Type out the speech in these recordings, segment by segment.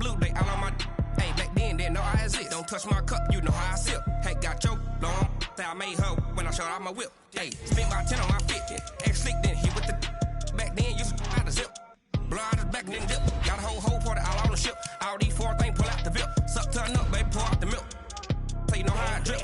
salute, they all on my. Hey, back then, didn't know I exist. Don't touch my cup, you know how I sip. Hey, got your long. Say I made her when I showed out my whip. Hey, spent about 10 on my fit. Ex-slick, then hit with the. Back then, used to out the zip. Blow out his back, then dip. Got a whole party all on the ship. All these four things, pull out the VIP. Suck, turn up, baby, pour out the milk. So you know how I drip.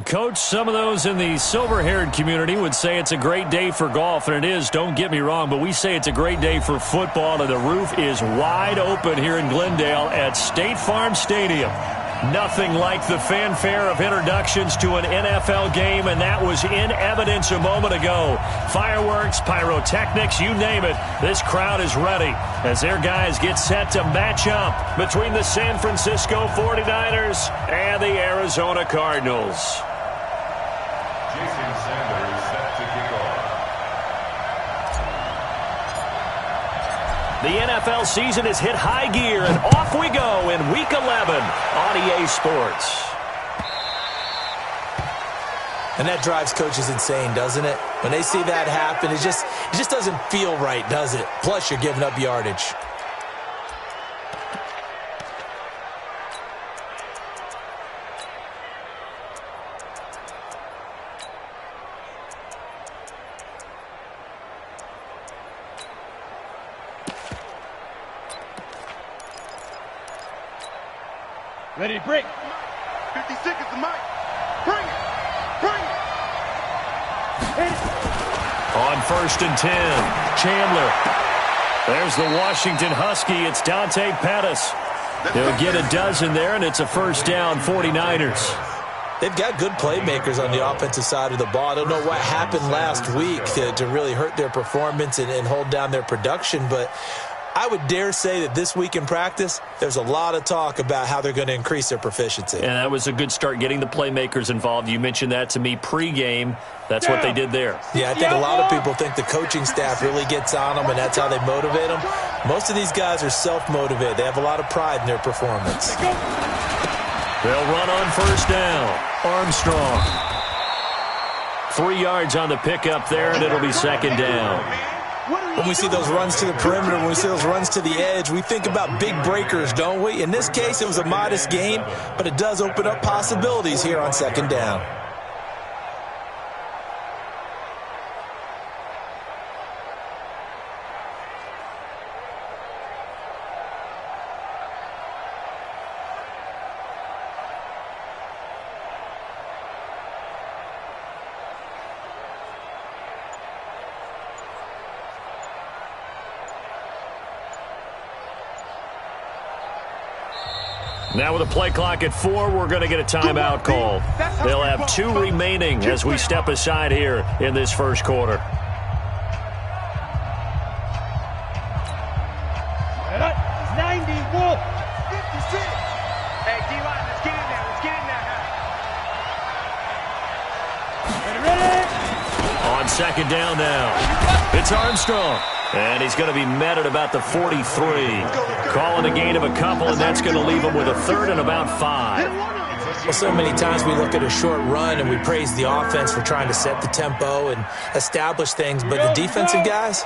Coach, some of those in the silver-haired community would say it's a great day for golf, and it is, don't get me wrong, but we say it's a great day for football, and the roof is wide open here in Glendale at State Farm Stadium. Nothing like the fanfare of introductions to an NFL game, and that was in evidence a moment ago. Fireworks, pyrotechnics, you name it. This crowd is ready as their guys get set to match up between the San Francisco 49ers and the Arizona Cardinals. The NFL season has hit high gear, and off we go in Week 11 on EA Sports. And that drives coaches insane, doesn't it? When they see that happen, it just doesn't feel right, does it? Plus, you're giving up yardage. Ready to break. 50 seconds to Mike. Bring it. Bring it. On 1st and 10, Chandler. There's the Washington Husky. It's Dante Pettis. He'll get a dozen there, and it's a first down, 49ers. They've got good playmakers on the offensive side of the ball. I don't know what happened last week to really hurt their performance and hold down their production, but I would dare say that this week in practice, there's a lot of talk about how they're going to increase their proficiency. And that was a good start, getting the playmakers involved. You mentioned that to me pregame. That's what they did there. Yeah, I think a lot of people think the coaching staff really gets on them, and that's how they motivate them. Most of these guys are self-motivated. They have a lot of pride in their performance. They'll run on first down. Armstrong. 3 yards on the pickup there, and it'll be second down. When we see those runs to the perimeter, when we see those runs to the edge, we think about big breakers, don't we? In this case, it was a modest gain, but it does open up possibilities here on second down. Now with a play clock at 4, we're going to get a timeout call. They'll have 2 remaining as we step aside here in this first quarter. 90, Wolf. 56. Hey, D-line, let's get in there. Let's get in there. Ready? On second down now, it's Armstrong. And he's going to be met at about the 43. Calling a gain of a couple, and that's going to leave him with a third and about 5. Well, so many times we look at a short run and we praise the offense for trying to set the tempo and establish things. But the defensive guys,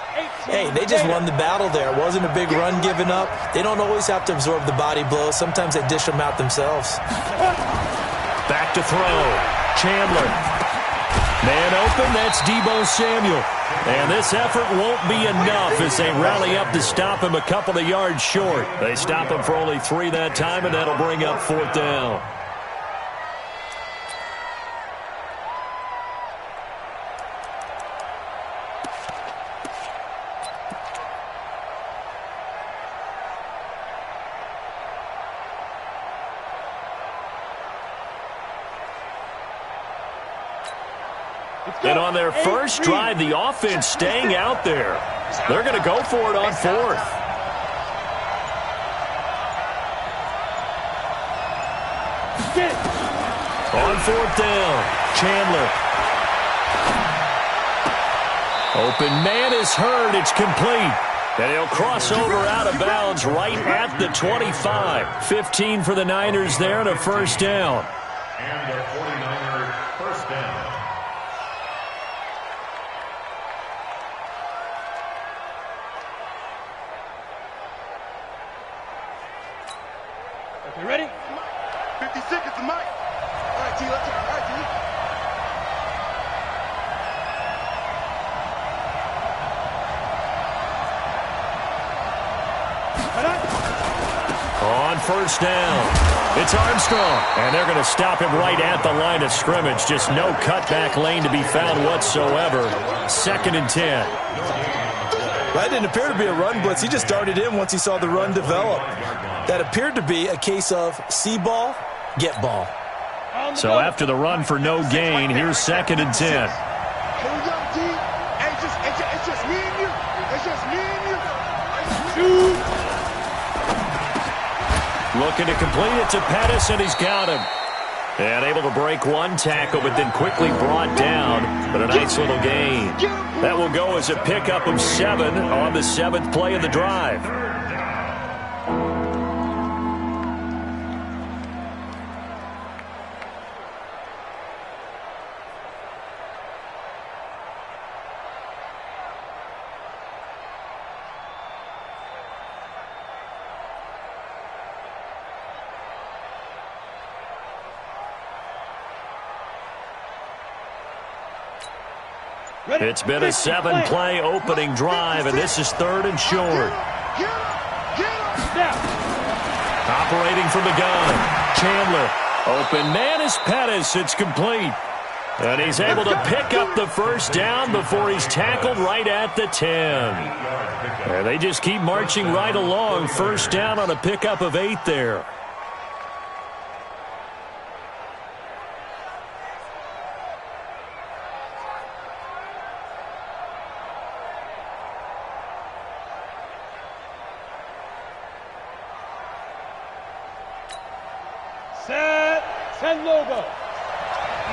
hey, they just won the battle there. It wasn't a big run given up. They don't always have to absorb the body blows. Sometimes they dish them out themselves. Back to throw. Chandler. Man open, that's Deebo Samuel. And this effort won't be enough as they rally up to stop him a couple of yards short. They stop him for only 3 that time, and that'll bring up 4th down. And on their first drive, the offense staying out there. They're going to go for it on fourth. On fourth down, Chandler. Open man is heard. It's complete. And he'll cross over out of bounds right at the 25. 15 for the Niners there and a first down. And the 49er first down. You ready? 50 seconds to Mike. All right, T, let's go. All right, T. On first down, it's Armstrong. And they're going to stop him right at the line of scrimmage. Just no cutback lane to be found whatsoever. 2nd and 10. That didn't appear to be a run blitz. He just darted in once he saw the run develop. That appeared to be a case of see ball, get ball. So after the run for no gain, here's 2nd and 10. Here we go, T. Hey, it's just me and you. It's just me and you. Shoot. Looking to complete it to Pettis, and he's got him. And able to break one tackle, but then quickly brought down. But a nice little gain. That will go as a pickup of 7 on the 7th play of the drive. It's been a 7-play opening drive, and this is 3rd and short. Operating from the gun, Chandler. Open man is Pettis. It's complete. And he's able to pick up the first down before he's tackled right at the 10. And they just keep marching right along. First down on a pickup of 8 there. Send logo.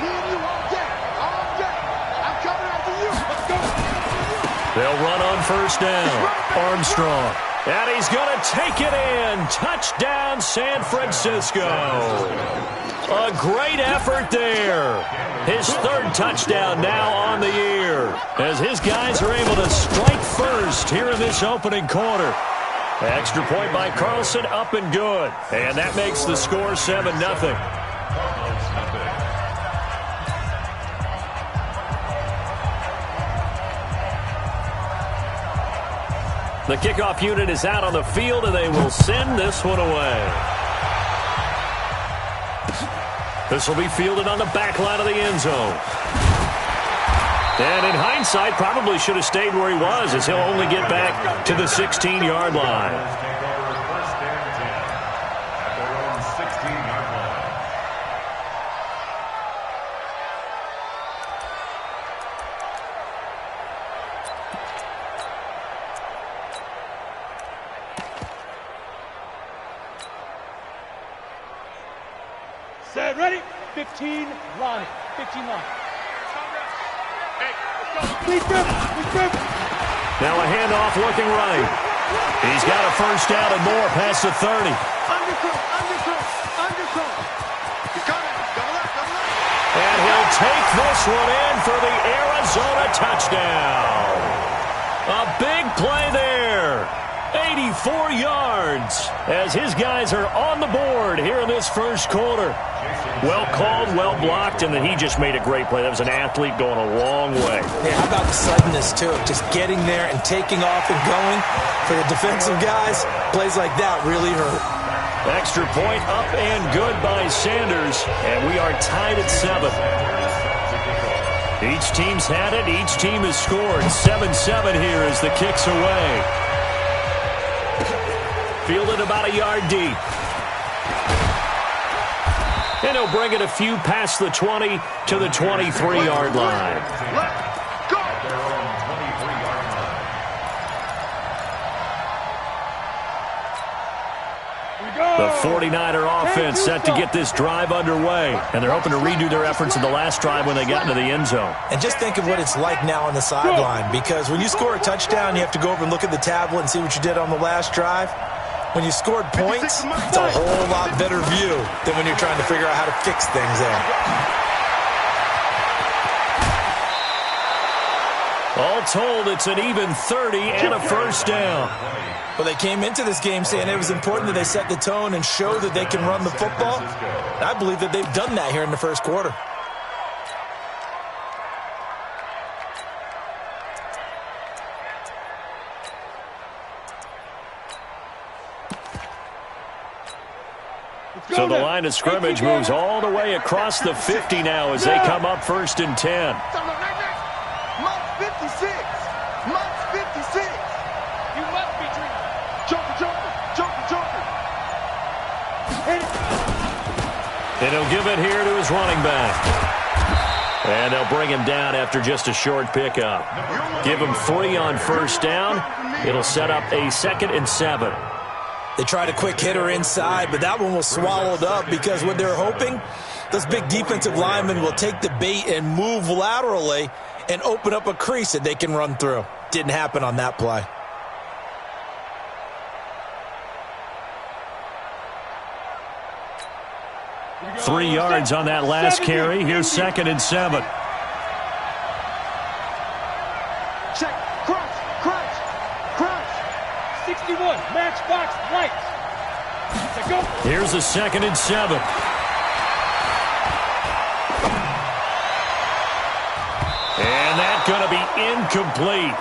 Me and you all day. All day. I'm coming after you. Let's go. They'll run on first down. Armstrong. And he's going to take it in. Touchdown, San Francisco. A great effort there. His 3rd touchdown now on the year, as his guys are able to strike first here in this opening quarter. Extra point by Carlson, up and good. And that makes the score 7-0. The kickoff unit is out on the field, and they will send this one away. This will be fielded on the back line of the end zone. And in hindsight, probably should have stayed where he was, as he'll only get back to the 16-yard line. Set, ready? 15 line. 15 line. Now a handoff looking right. He's got a first down and more past the 30. And he'll take this one in for the Arizona touchdown. A big play there. 84 yards as his guys are on the board here in this first quarter. Well called, well blocked, and then he just made a great play. That was an athlete going a long way. Yeah, how about the suddenness, too? Just getting there and taking off and going. For the defensive guys, plays like that really hurt. Extra point up and good by Sanders, and we are tied at 7. Each team's had it. Each team has scored. 7-7 here as the kick's away. Fielded about a yard deep. And he'll bring it a few past the 20 to the 23-yard line. Let's go. Their own 23-yard line. The 49er offense set to get this drive underway, and they're hoping to redo their efforts in the last drive when they got into the end zone. And just think of what it's like now on the sideline, because when you score a touchdown, you have to go over and look at the tablet and see what you did on the last drive. When you scored points, it's a whole lot better view than when you're trying to figure out how to fix things there. All told, it's an even 30 and a first down. Well, they came into this game saying it was important that they set the tone and show that they can run the football. I believe that they've done that here in the first quarter. So the line of scrimmage moves all the way across the 50 now as they come up 1st and 10. Must 56. Must 56. You must be dreaming. Joker. And he'll give it here to his running back. And they'll bring him down after just a short pickup. Give him 3 on first down. It'll set up a 2nd and 7. They tried a quick hitter inside, but that one was swallowed up because what they're hoping, those big defensive linemen will take the bait and move laterally and open up a crease that they can run through. Didn't happen on that play. Three yards on that last carry. Here's 2nd and 7. Check. Crunch. 61, matchbox lights. To go. Here's a 2nd and 7. And that's going to be incomplete.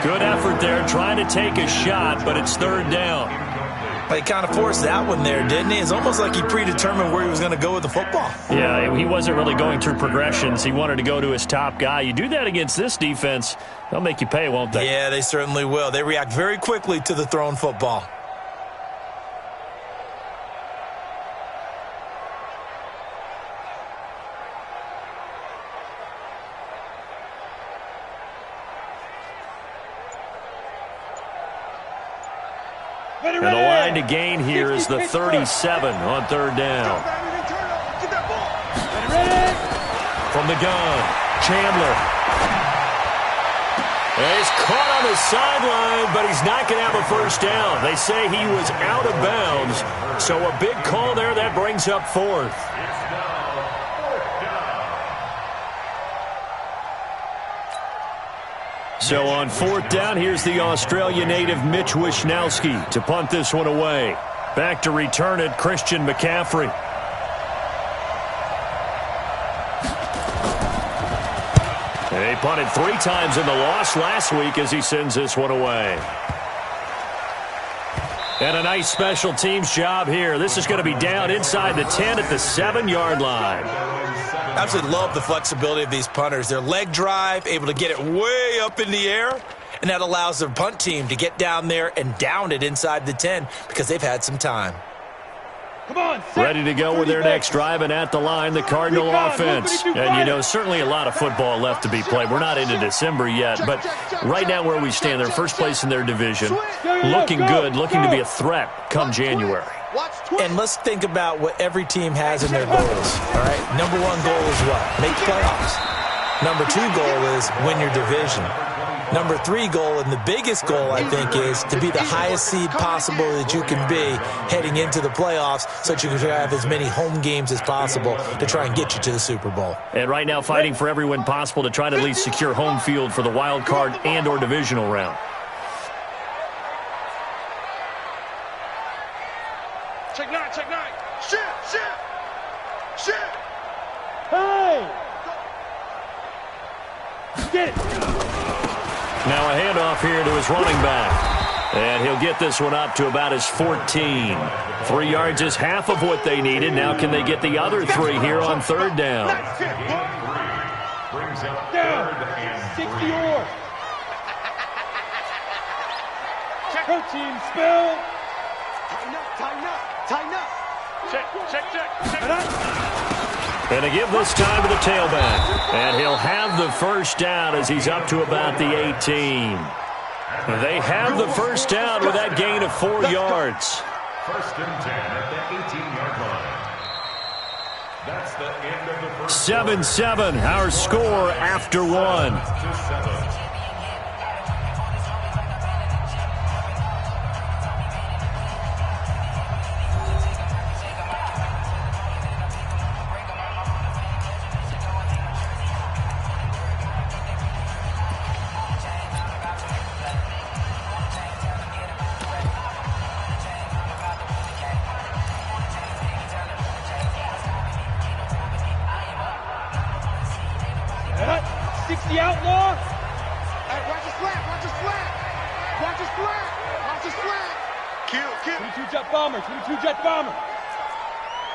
Good effort there, trying to take a shot, but it's 3rd down. But he kind of forced that one there, didn't he? It's almost like he predetermined where he was going to go with the football. Yeah, he wasn't really going through progressions. He wanted to go to his top guy. You do that against this defense, they'll make you pay, won't they? Yeah, they certainly will. They react very quickly to the thrown football. And the line to gain here is the 37 on 3rd down. From the gun, Chandler. And he's caught on the sideline, but he's not going to have a first down. They say he was out of bounds, so a big call there that brings up 4th. So on 4th down, here's the Australia native Mitch Wishnowski to punt this one away. Back to return it, Christian McCaffrey. And he punted 3 times in the loss last week as he sends this one away. And a nice special teams job here. This is going to be down inside the 10 at the 7-yard line. I absolutely love the flexibility of these punters. Their leg drive, able to get it way up in the air, and that allows their punt team to get down there and down it inside the 10 because they've had some time. Come on, ready to go with their next drive, and at the line, the Cardinal offense. And, you know, certainly a lot of football left to be played. We're not into December yet, but right now where we stand, they're first place in their division, looking good, looking to be a threat come January. And let's think about what every team has in their goals, all right? Number 1 goal is what? Make the playoffs. Number 2 goal is win your division. Number 3 goal, and the biggest goal, I think, is to be the highest seed possible that you can be heading into the playoffs so that you can have as many home games as possible to try and get you to the Super Bowl. And right now fighting for every win possible to try to at least secure home field for the wild card and or divisional round. Check 9. Shit. Hey! Get it! Now a handoff here to his running back. And he'll get this one up to about his 14. 3 yards is half of what they needed. Now can they get the other 3 here on 3rd down? Brings up Down. 3rd and 60 or. Protein spill. Tighten up. And to give this time to the tailback. And he'll have the first down as he's up to about the 18. They have the first down with that gain of 4 yards. First and 10 at the 18-yard line. That's the end of the first. 7-7, our score after 1. 7-7. The outlaw. Hey, watch his flat, watch his flat. Watch his flat, watch his flat. Kill. 22 jet bomber, 22 jet bomber.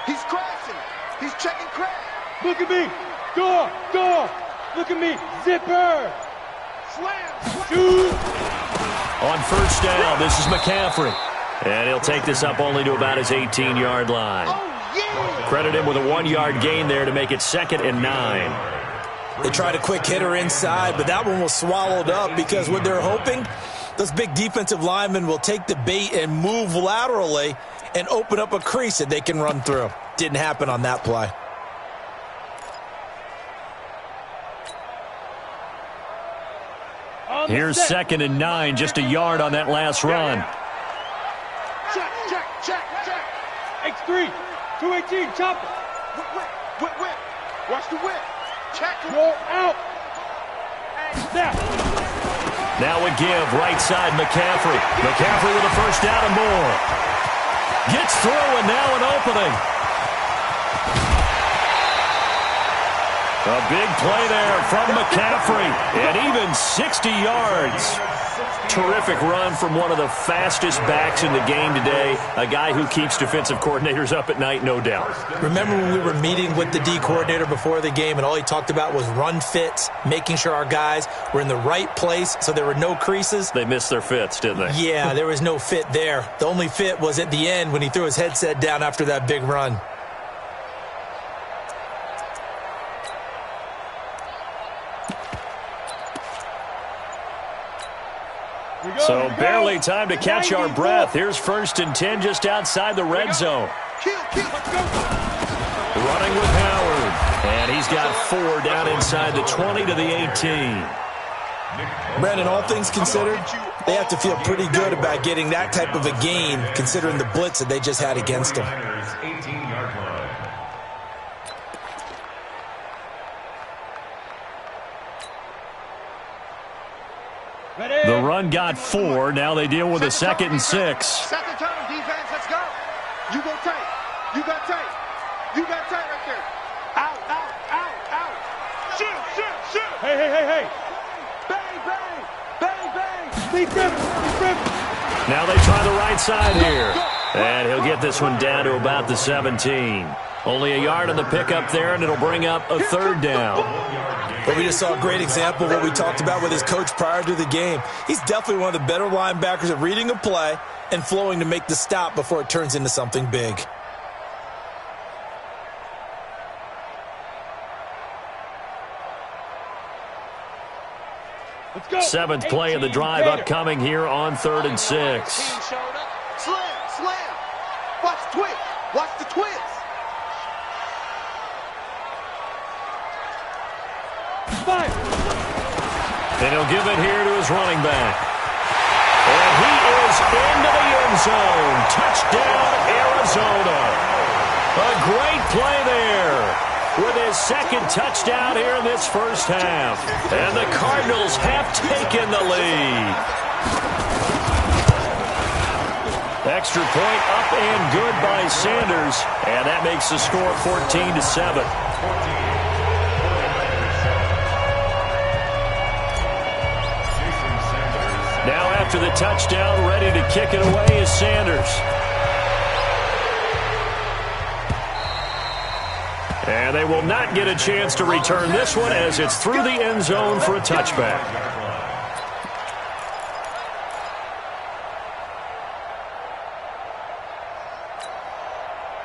He's crashing. He's checking crash. Look at me. Door. Look at me. Zipper. Slam. Shoot. On first down, this is McCaffrey. And he'll take this up only to about his 18-yard line. Oh, yeah. Credit him with a 1-yard gain there to make it 2nd and 9. They tried a quick hitter inside, but that one was swallowed up because what they're hoping, those big defensive linemen will take the bait and move laterally and open up a crease that they can run through. Didn't happen on that play. Here's 2nd and 9, just a yard on that last run. Check. X3, 218, chopper. Whip. Watch the whip. Check. Roll out. Snap. Now a give, right side, McCaffrey. McCaffrey with a first down and more. Gets through, and now an opening. A big play there from McCaffrey, and even 60 yards. Terrific run from one of the fastest backs in the game today, a guy who keeps defensive coordinators up at night, no doubt. Remember when we were meeting with the D coordinator before the game, and all he talked about was run fits, making sure our guys were in the right place so there were no creases? They missed their fits, didn't they? Yeah, there was no fit there. The only fit was at the end when he threw his headset down after that big run. So barely time to catch our breath. Here's 1st and 10 just outside the red zone. Running with Howard. And he's got 4 down inside the 20 to the 18. Brandon, all things considered, they have to feel pretty good about getting that type of a gain considering the blitz that they just had against them. 18-yard line. The run got 4. Now they deal with a 2nd and 6. Second turn, defense, let's go. You go tight. You got tight. You got tight right there. Out. Shoot. Hey. Bang. Sleep rip. Now they try the right side here. And he'll get this one down to about the 17. Only a yard on the pickup there, and it'll bring up a 3rd down. But we just saw a great example of what we talked about with his coach prior to the game. He's definitely one of the better linebackers at reading a play and flowing to make the stop before it turns into something big. Let's go. 7th play of the drive upcoming here on 3rd and 6. Slam. Watch the twist. Watch the twist. Fire. And he'll give it here to his running back. And he is into the end zone. Touchdown, Arizona. A great play there with his 2nd touchdown here in this first half. And the Cardinals have taken the lead. Extra point up and good by Sanders. And that makes the score 14-7. Now after the touchdown, ready to kick it away is Sanders. And they will not get a chance to return this one as it's through the end zone for a touchback.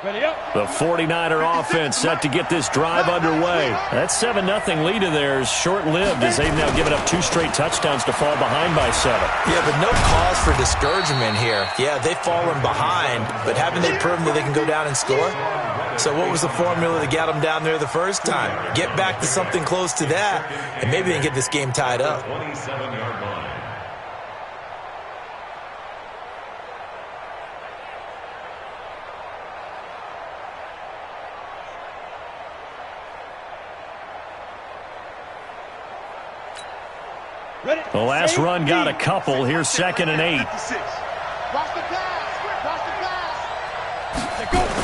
The 49er offense set to get this drive underway. That 7-0 lead of theirs short-lived as they've now given up 2 straight touchdowns to fall behind by 7. Yeah, but no cause for discouragement here. Yeah, they've fallen behind, but haven't they proven that they can go down and score? So what was the formula to get them down there the first time? Get back to something close to that, and maybe they can get this game tied up. 27-yard line. The last run got a couple. Here's 2nd and 8.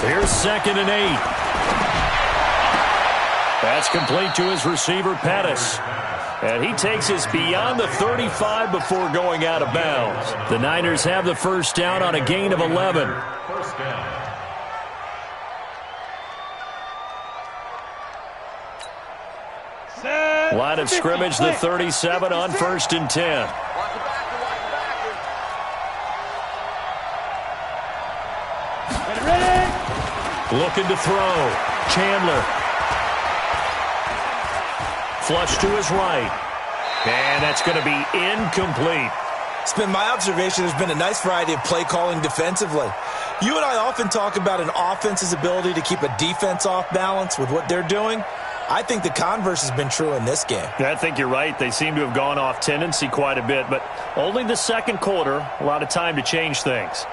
Here's 2nd and 8. That's complete to his receiver, Pettis. And he takes us beyond the 35 before going out of bounds. The Niners have the first down on a gain of 11. First down. Line of scrimmage, the 37 on 1st and 10. Looking to throw. Chandler. Flush to his right. And that's going to be incomplete. It's been my observation there's been a nice variety of play calling defensively. You and I often talk about an offense's ability to keep a defense off balance with what they're doing. I think the converse has been true in this game. I think you're right. They seem to have gone off tendency quite a bit, but only the second quarter, a lot of time to change things.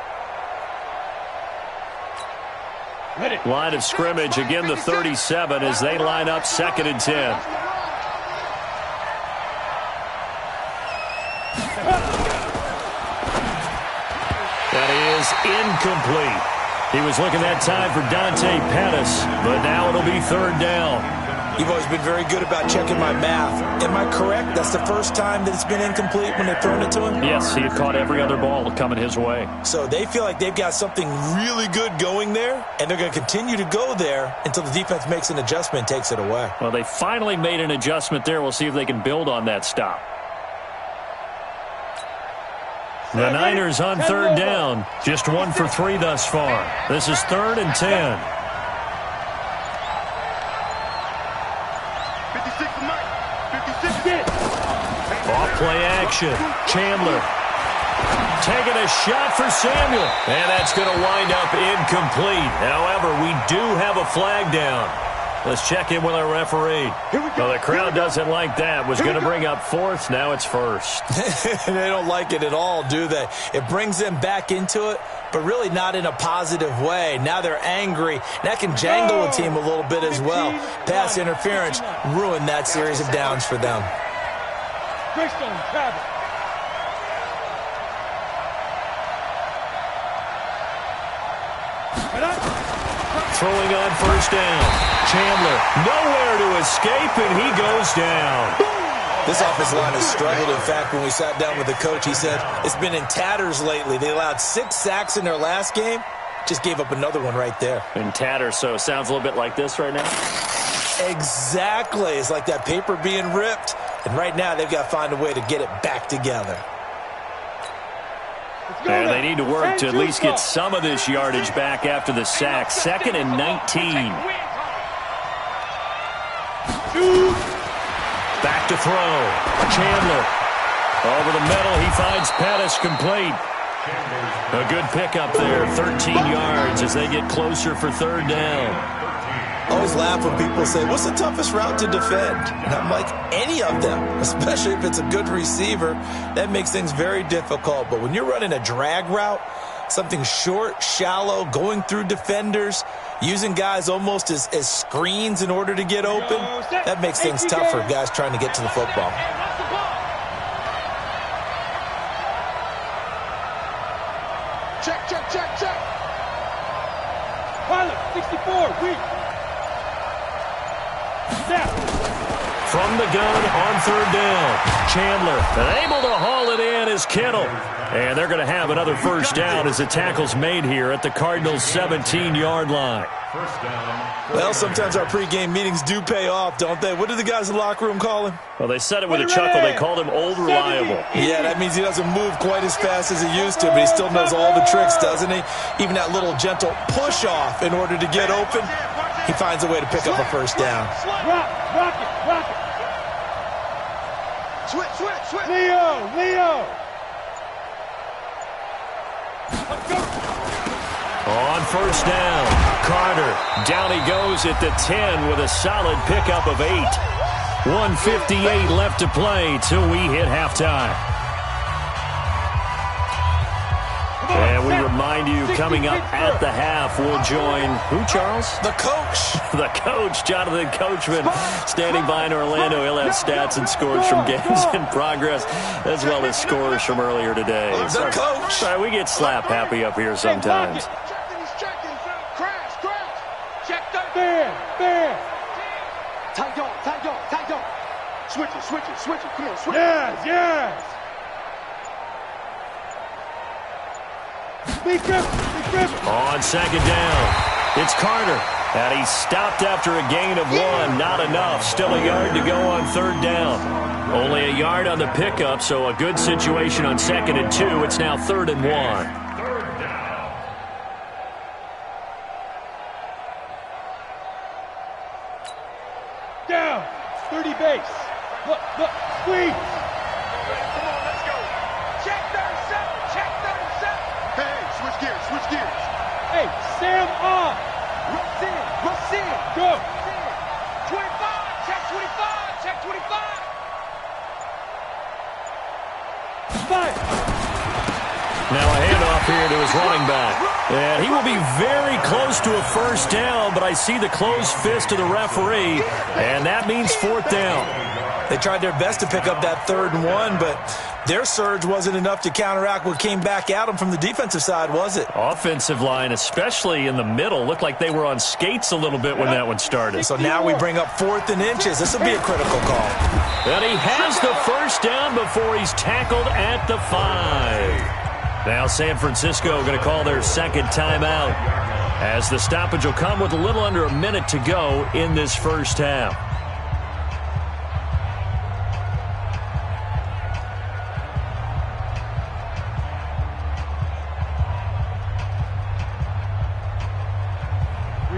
Line of scrimmage, again the 37 as they line up 2nd and 10. That is incomplete. He was looking that time for Dante Pettis, but now it'll be 3rd down. You've always been very good about checking my math. Am I correct? That's the first time that it's been incomplete when they've thrown it to him? Yes, he had caught every other ball coming his way. So they feel like they've got something really good going there, and they're going to continue to go there until the defense makes an adjustment and takes it away. Well, they finally made an adjustment there. We'll see if they can build on that stop. The Niners on 3rd down. Just 1 for 3 thus far. This is 3rd and 10. Off play action. Chandler taking a shot for Samuel. And that's going to wind up incomplete. However, we do have a flag down. Let's check in with our referee. Well, the crowd doesn't like that. Was going to bring up 4th. Now it's 1st. They don't like it at all, do they? It brings them back into it, but really not in a positive way. Now they're angry. That can jangle a team a little bit as well. Pass interference ruined that series of downs for them. Throwing on 1st down. Chandler nowhere to escape, and he goes down. This offensive line has struggled. In fact, when we sat down with the coach, he said it's been in tatters lately. They allowed 6 sacks in their last game. Just gave up another one right there. In tatters, so it sounds a little bit like this right now? Exactly. It's like that paper being ripped. And right now, they've got to find a way to get it back together. And they need to work to at least get some of this yardage back after the sack. 2nd and 19. Back to throw. Chandler. Over the middle, he finds Pettis complete. A good pickup there, 13 yards as they get closer for 3rd down. I always laugh when people say, what's the toughest route to defend? And I'm like, any of them, especially if it's a good receiver. That makes things very difficult. But when you're running a drag route, something short, shallow, going through defenders, using guys almost as screens in order to get open, that makes things tough for guys trying to get to the football. Check, check, check, check. Pilot, 64, weak. From the gun on 3rd down. Chandler able to haul it in as Kittle. And they're going to have another first down as the tackle's made here at the Cardinals' 17-yard line. First down. Well, sometimes our pregame meetings do pay off, don't they? What do the guys in the locker room call him? Well, they said it with a chuckle. They called him Old Reliable. Yeah, that means he doesn't move quite as fast as he used to, but he still knows all the tricks, doesn't he? Even that little gentle push-off in order to get open, he finds a way to pick up a first down. Rock it. Switch. Leo. On first down, Carter. Down he goes at the 10 with a solid pickup of 8. 1:58 left to play till we hit halftime. And we remind you, coming up at the half, we'll join who, Charles? The coach. The coach, Jonathan Coachman, standing by in Orlando. He'll have stats and scores from games in progress, as well as scores from earlier today. The coach. Sorry, we get slap happy up here sometimes. Crash. Check that. There. Tight dog. Switch it. Come on, switch it. Yes. Be careful. On second down, it's Carter. And he's stopped after a gain of 1. Not enough. Still a yard to go on third down. Only a yard on the pickup, so a good situation on 2nd and 2. It's now 3rd and 1. Third down. Down. 30 base. Look. Squeeze. Come on, let's go. Check 37. Hey, switch gears. Hey, Sam off. Rush in. Go. 25. Check 25. Five. Now a handoff here to his running back. And he will be very close to a first down, but I see the closed fist of the referee, and that means 4th down. They tried their best to pick up that 3rd and 1, but their surge wasn't enough to counteract what came back at them from the defensive side, was it? Offensive line, especially in the middle, looked like they were on skates a little bit when that one started. So now we bring up 4th and inches. This will be a critical call. And he has the first down before he's tackled at the 5. Now San Francisco going to call their second timeout, as the stoppage will come with a little under a minute to go in this first half.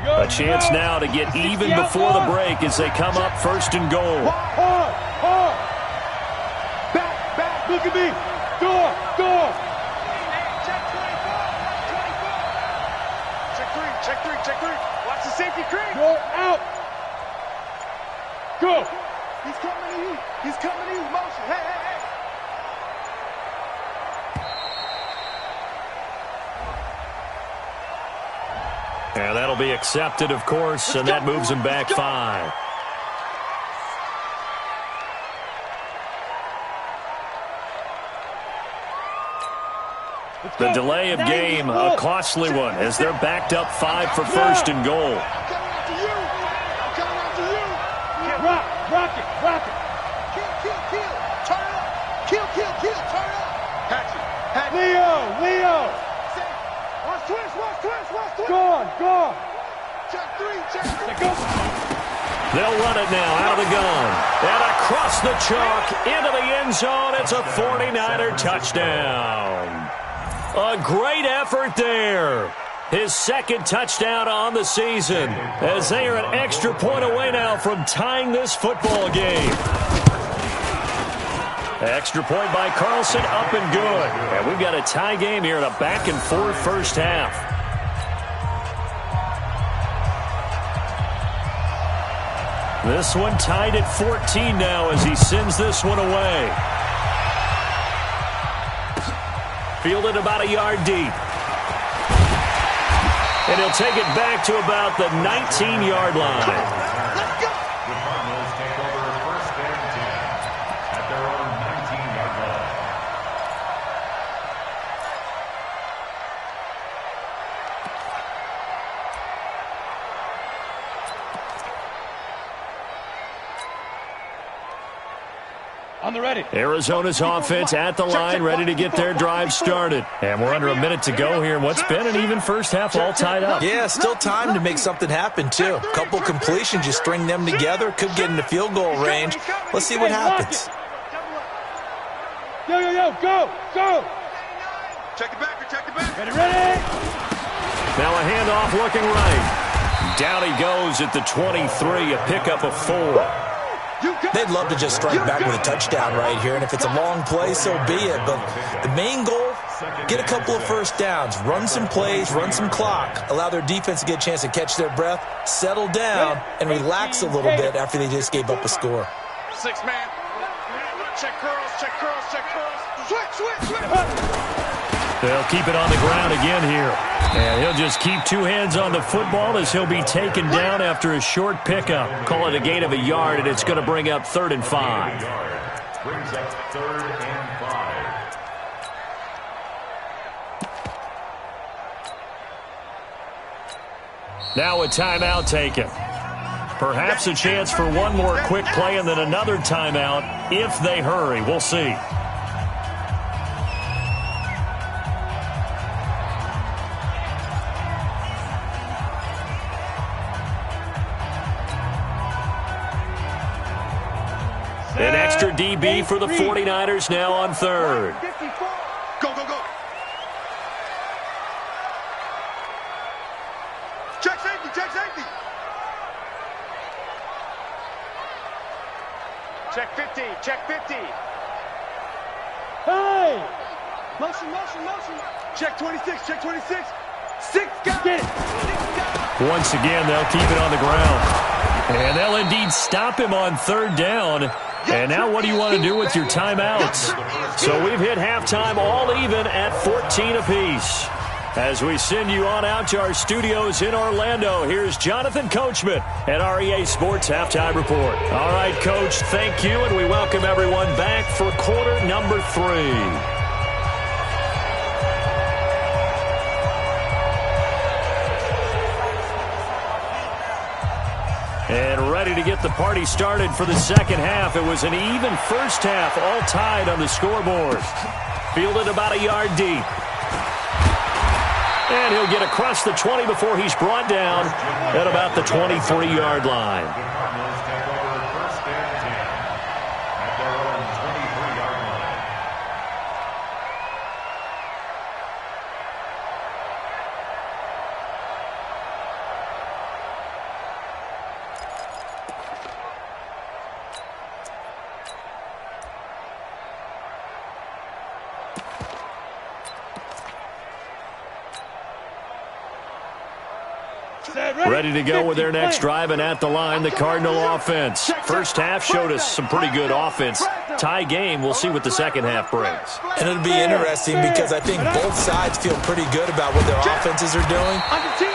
A chance now to get even before the break as they come up 1st and goal. Back. Look at me. Door. Check three. Watch the safety creep. Door out. Go. He's coming to you. Motion. Hey. And that'll be accepted, of course, and that moves him back 5. The delay of game, a costly one, as they're backed up 5 for 1st and goal. I'm coming after you. Rock it. Kill. Turn it up. Kill. Turn it up. Hatchet. Leo. Watch twist. Gone. Check three. Go. They'll run it now out of the gun. And across the chalk into the end zone. It's a 49er touchdown. A great effort there. His 2nd touchdown on the season, as they are an extra point away now from tying this football game. Extra point by Carlson, up and good. And we've got a tie game here in a back-and-forth first half. This one tied at 14 now as he sends this one away. Fielded about a yard deep. And he'll take it back to about the 19-yard line. Let's go. The Cardinals take over 1st and 10 at their own 19-yard line. On the ready. Arizona's offense at the line, ready to get their drive started. And we're under a minute to go here in what's been an even first half, all tied up. Yeah, still time to make something happen, too. A couple completions, you string them together, could get into field goal range. Let's see what happens. Yo, go! Check the back, check the back. Ready? Now a handoff looking right. Down he goes at the 23, a pickup of 4. They'd love to just strike back with a touchdown right here, and if it's a long play, so be it. But the main goal, get a couple of first downs, run some plays, run some clock, allow their defense to get a chance to catch their breath, settle down, and relax a little bit after they just gave up a score. 6-man. Check curls. Switch. They'll keep it on the ground again here. And he'll just keep 2 hands on the football as he'll be taken down after a short pickup. Call it a gain of a yard, and it's going to bring up 3rd and 5. Brings up 3rd and 5. Now a timeout taken. Perhaps a chance for one more quick play and then another timeout if they hurry. We'll see. An extra DB for the 49ers now on 3rd. Go. Check safety. Check 50. Hey! Motion. Check 26. 6 guys. Get it. Once again, they'll keep it on the ground. And they'll indeed stop him on 3rd down. And now what do you want to do with your timeouts? So we've hit halftime all even at 14 apiece. As we send you on out to our studios in Orlando, here's Jonathan Coachman at REA Sports Halftime Report. All right, Coach, thank you, and we welcome everyone back for quarter number 3. And ready to get the party started for the second half. It was an even first half, all tied on the scoreboard. Fielded about a yard deep. And he'll get across the 20 before he's brought down at about the 23-yard line. Ready to go with their next drive, and at the line, the Cardinal offense. First half showed us some pretty good offense. Tie game, we'll see what the second half brings. And it'll be interesting because I think both sides feel pretty good about what their offenses are doing.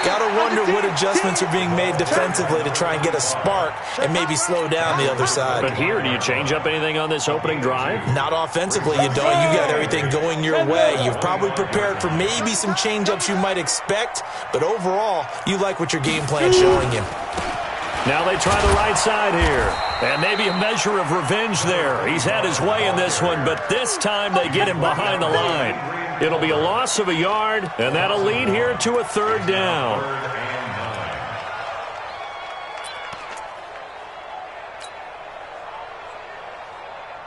Got to wonder what adjustments are being made defensively to try and get a spark and maybe slow down the other side. But here, do you change up anything on this opening drive? Not offensively, you don't. You got everything going your way. You've probably prepared for maybe some change-ups you might expect, but overall, you like what your game plan showing you. Now they try the right side here. And maybe a measure of revenge there. He's had his way in this one, but this time they get him behind the line. It'll be a loss of a yard, and that'll lead here to a 3rd down.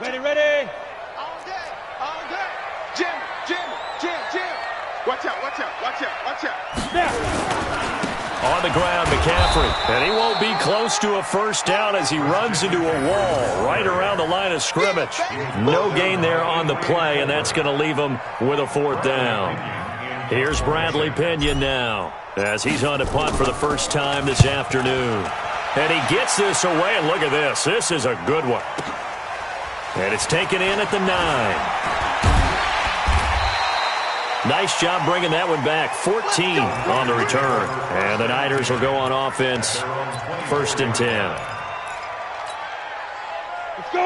Ready. All day. Jim. Watch out. Now. On the ground, McCaffrey. And he won't be close to a first down as he runs into a wall right around the line of scrimmage. No gain there on the play, and that's going to leave him with a 4th down. Here's Bradley Pinion now as he's on to punt for the first time this afternoon. And he gets this away, and look at this. This is a good one. And it's taken in at the 9. Nice job bringing that one back. 14 on the return. And the Niners will go on offense. 1st and 10.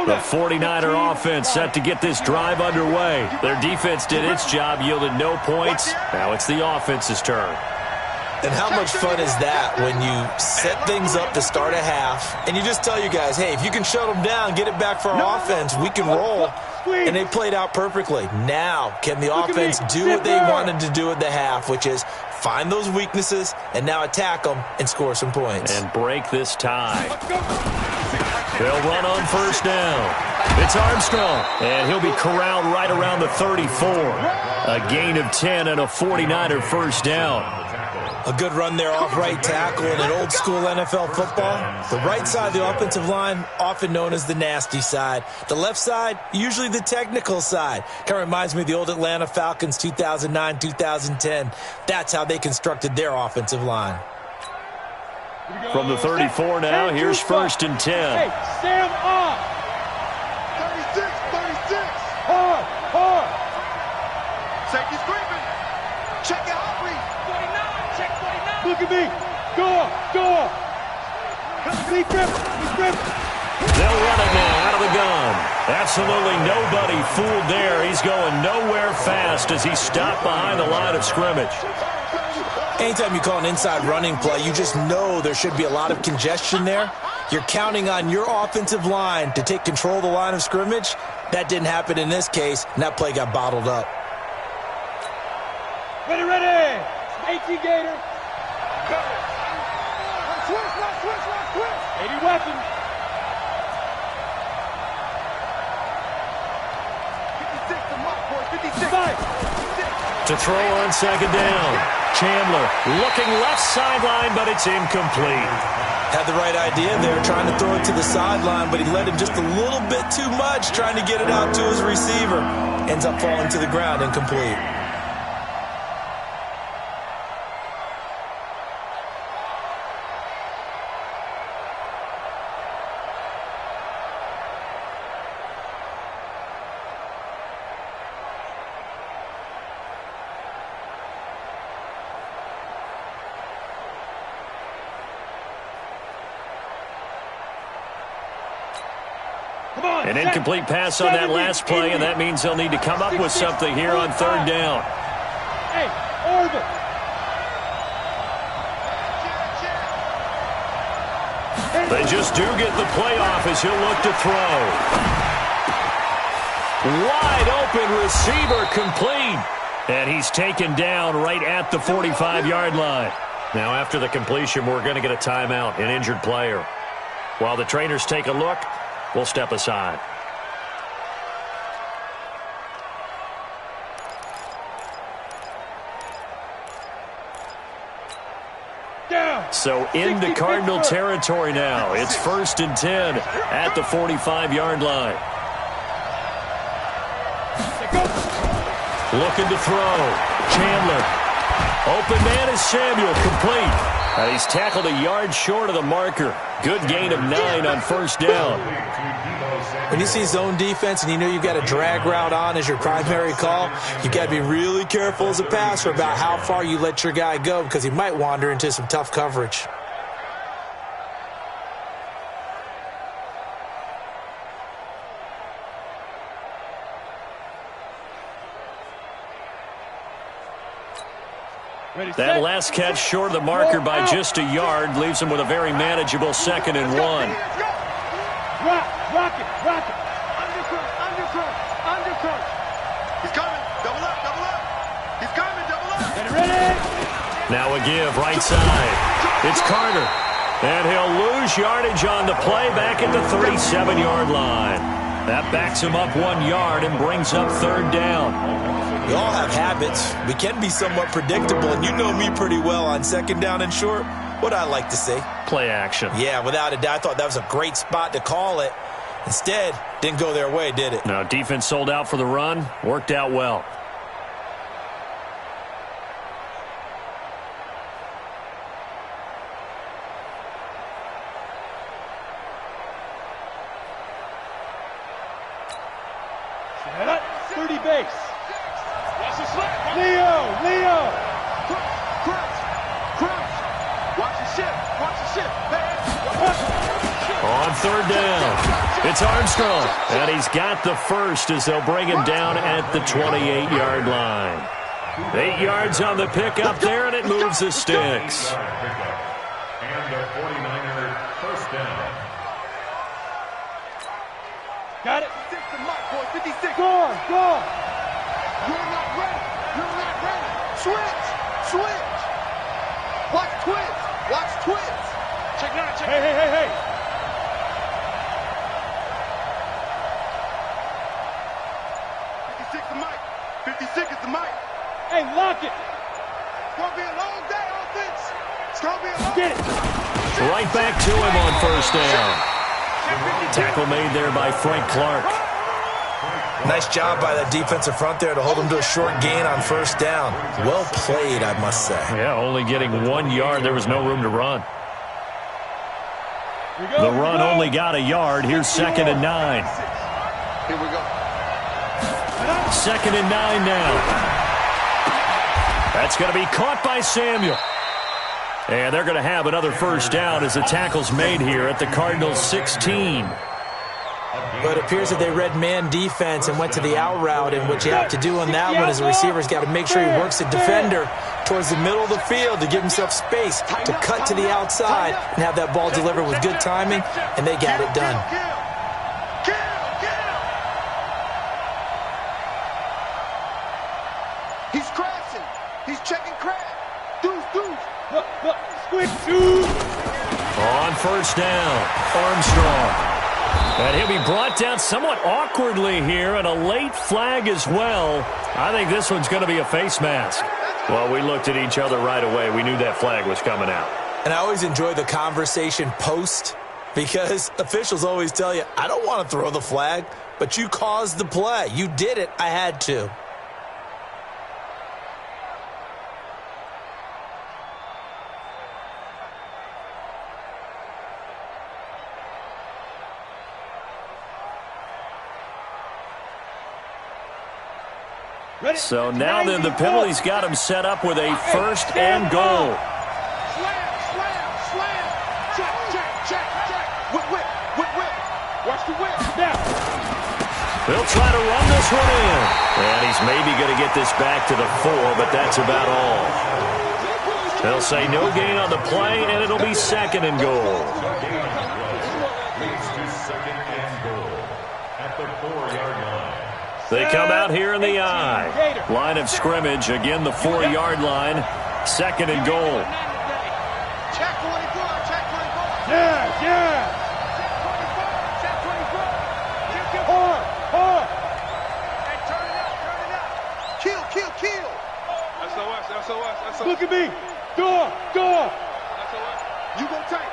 The 49er offense set to get this drive underway. Their defense did its job, yielded no points. Now it's the offense's turn. And how much fun is that when you set things up to start a half and you just tell you guys, hey, if you can shut them down, get it back for our offense, we can roll. And they played out perfectly. Now, can the offense do what they wanted to do at the half, which is find those weaknesses and now attack them and score some points. And break this tie. They'll run on first down. It's Armstrong, and he'll be corralled right around the 34. A gain of 10 and a 49er first down. A good run there off right tackle in an old-school NFL football. The right side of the offensive line, often known as the nasty side. The left side, usually the technical side. Kind of reminds me of the old Atlanta Falcons 2009-2010. That's how they constructed their offensive line. From the 34 now, here's first and 10. Hey, Sam off. 36. Hard. Safety screaming. Check it out, read. 49. Check 49. Look at me. Go up. He's gripping. They'll run it now out of the gun. Absolutely nobody fooled there. He's going nowhere fast as he stopped behind the line of scrimmage. Anytime you call an inside running play, you just know there should be a lot of congestion there. You're counting on your offensive line to take control of the line of scrimmage. That didn't happen in this case, and that play got bottled up. Ready. 18 Gator. Switch. 80 weapons. 56 to mark, boy. 56. To throw on second down. Chandler looking left sideline, but it's incomplete. Had the right idea there, trying to throw it to the sideline, but he led him just a little bit too much, trying to get it out to his receiver. Ends up falling to the ground, incomplete. An incomplete pass on that last play, and that means they'll need to come up with something here on third down. Hey, orbit. They just do get the play off as he'll look to throw. Wide open receiver complete. And he's taken down right at the 45-yard line. Now after the completion, we're going to get a timeout, an injured player. While the trainers take a look, we'll step aside. So into Cardinal territory now. It's first and 10 at the 45-yard line. Looking to throw. Chandler. Open man is Samuel, complete. He's tackled a yard short of the marker. Good gain of 9 on first down. When you see zone defense and you know you've got a drag route on as your primary call, you've got to be really careful as a passer about how far you let your guy go because he might wander into some tough coverage. That last catch short of the marker by just a yard leaves him with a very manageable 2nd and 1. Rock it. Undercut. He's coming. Double up. He's coming. Double up. Ready. Now a give right side. It's Carter. And he'll lose yardage on the play back at the 37-yard line. That backs him up 1 yard and brings up third down. We all have habits. We can be somewhat predictable, and you know me pretty well on second down and short. What I like to say? Play action. Yeah, without a doubt. I thought that was a great spot to call it. Instead, didn't go their way, did it? No, defense sold out for the run. Worked out well. Set up. 30 base. Leo. Crouch. Watch the ship. On third down, it's Armstrong. And he's got the first as they'll bring him down at the 28-yard line. 8 yards on the pickup there, and it moves the sticks. And the 49er first down. Got it. 56. Go on. You're not ready. Switch. Watch twitch. Check 9. Hey. 56 is the mic. Hey, lock it. It's going to be a long day, offense. It's going to be a long Get it. Right back to him on first down. Tackle made there by Frank Clark. Nice job by that defensive front there to hold him to a short gain on first down. Well played, I must say. Yeah, only getting 1 yard. There was no room to run. The run only got a yard. Here's 2nd and 9. Here we go. 2nd and 9 now. That's going to be caught by Samuel. And they're going to have another first down as the tackle's made here at the Cardinals' 16. But it appears that they read man defense and went to the out route, and what you have to do on that one is the receiver's got to make sure he works the defender towards the middle of the field to give himself space to cut to the outside and have that ball delivered with good timing, and they got it done. He's crashing. He's checking crash. Deuce. Look. Squid, dude. On first down, Armstrong. And he'll be brought down somewhat awkwardly here, and a late flag as well. I think this one's going to be a face mask. Well, we looked at each other right away. We knew that flag was coming out. And I always enjoy the conversation post, because officials always tell you, I don't want to throw the flag, but you caused the play. You did it. I had to. So now then the penalty's got him set up with a 1st and goal. Slam. Check. Whip. Watch the whip. Now. They'll try to run this one in. And he's maybe going to get this back to the 4, but that's about all. They'll say no gain on the play, and it'll be 2nd and goal. Leads to 2nd and goal at the 4-yard line. They come out here in the I. Line of scrimmage, again the 4-yard line. 2nd and goal. Check 24. Yeah. Hard. Hey, turn it up. Kill. SOS. Look at me. Door. You got tape.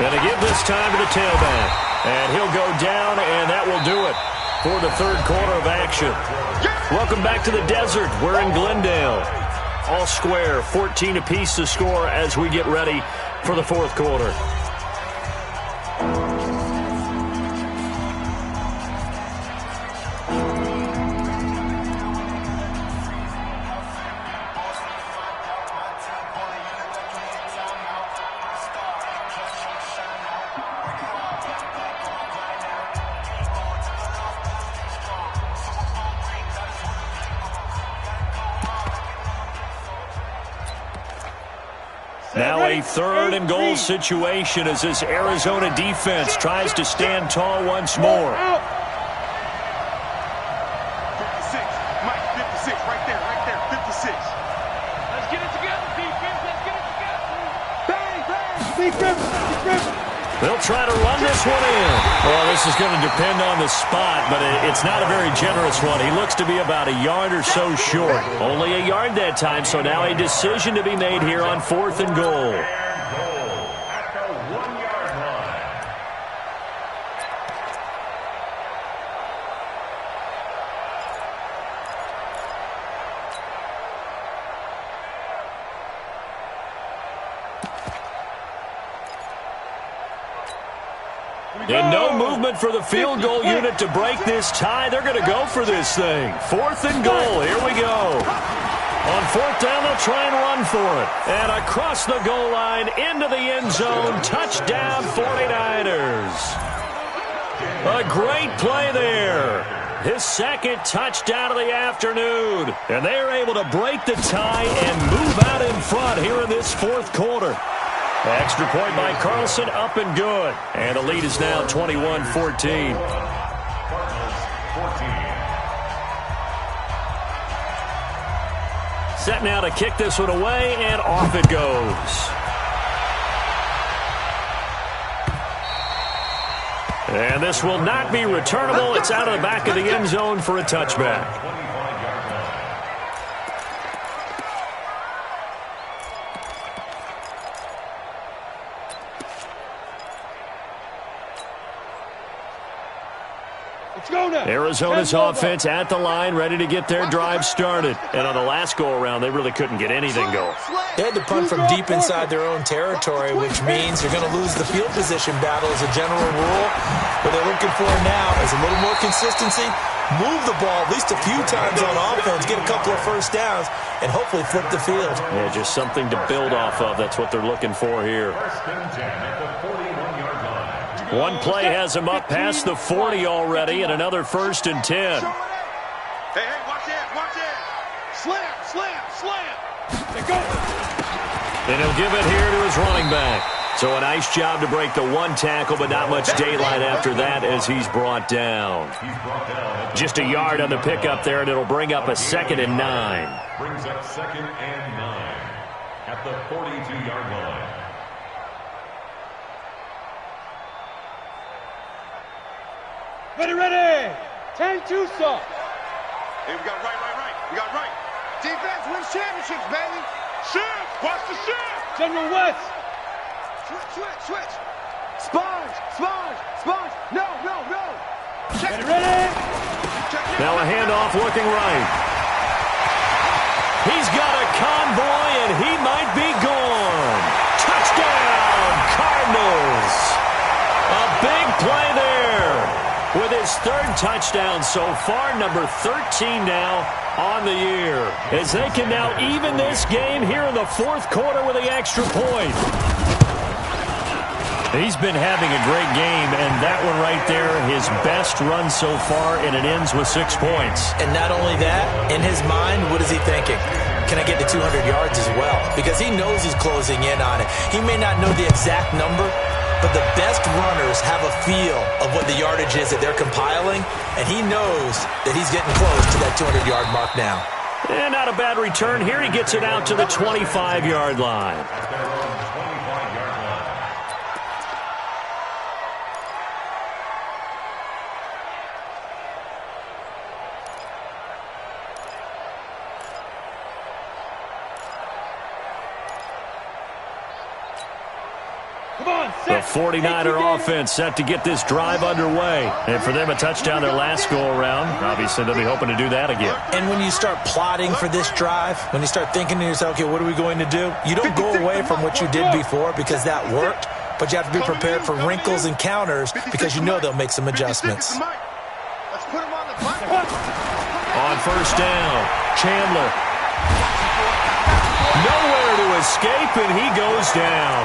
And they give this time to the tailback. And he'll go down, and that will do it for the 3rd quarter of action. Welcome back to the desert. We're in Glendale. All square, 14 apiece to score as we get ready for the 4th quarter. Now a 3rd and goal situation as this Arizona defense tries to stand tall once more. 56. Mike, 56. Right there. 56. Let's get it together, defense. Bang. They'll try to run this one in. Well, this is going to depend on the spot, but it's not a very generous one. He looks to be about a yard or so short. Only a yard that time, so now a decision to be made here on 4th and goal. At the 1-yard line. And no movement for the field goal unit to break this tie. They're going to go for this thing. 4th and goal. Here we go. On 4th down, they'll try and run for it. And across the goal line, into the end zone. Touchdown, 49ers. A great play there. his second touchdown of the afternoon. And they are able to break the tie and move out in front here in this fourth quarter. Extra point by Carlson, up and good. And the lead is now 21-14. Set now to kick this one away, and off it goes. And this will not be returnable. It's out of the back of the end zone for a touchback. Arizona's offense at the line, ready to get their drive started. And on the last go-around, they really couldn't get anything going. They had to punt from deep inside their own territory, which means you're going to lose the field position battle as a general rule. What they're looking for now is a little more consistency, move the ball at least a few times on offense, get a couple of first downs, and hopefully flip the field. Yeah, just something to build off of. That's what they're looking for here. One play has him up past the 40 already, and another 1st and 10. Hey, watch it. Slam. They go. And he'll give it here to his running back. So a nice job to break the one tackle, but not much daylight after that as he's brought down. Just a yard on the pickup there, and it'll bring up a 2nd and 9. Brings up 2nd and 9 at the 42-yard line. Ready. 10-2, sir. Hey, we got right. Defense wins championships, baby. Shift. Watch the shift. General West. Switch. Sponge. No. Check. Ready. Now a handoff looking right. He's got a convoy, and he might be gone. Touchdown, Cardinals. A big play there. With his 3rd touchdown so far, number 13 now on the year. As they can now even this game here in the 4th quarter with the extra point. He's been having a great game, and that one right there, his best run so far, and it ends with 6 points. And not only that, in his mind, what is he thinking? Can I get to 200 yards as well? Because he knows he's closing in on it. He may not know the exact number, but the best runners have a feel of what the yardage is that they're compiling, and he knows that he's getting close to that 200-yard mark now. And not a bad return here. He gets it out to the 25-yard line. The 49er offense set to get this drive underway. And for them, a touchdown their last go-around. Obviously, they'll be hoping to do that again. And when you start plotting for this drive, when you start thinking to yourself, okay, what are we going to do? You don't go away from what you did before because that worked, but you have to be prepared for wrinkles and counters because you know they'll make some adjustments. Let's put him on the button. On 1st down, Chandler. Nowhere to escape, and he goes down.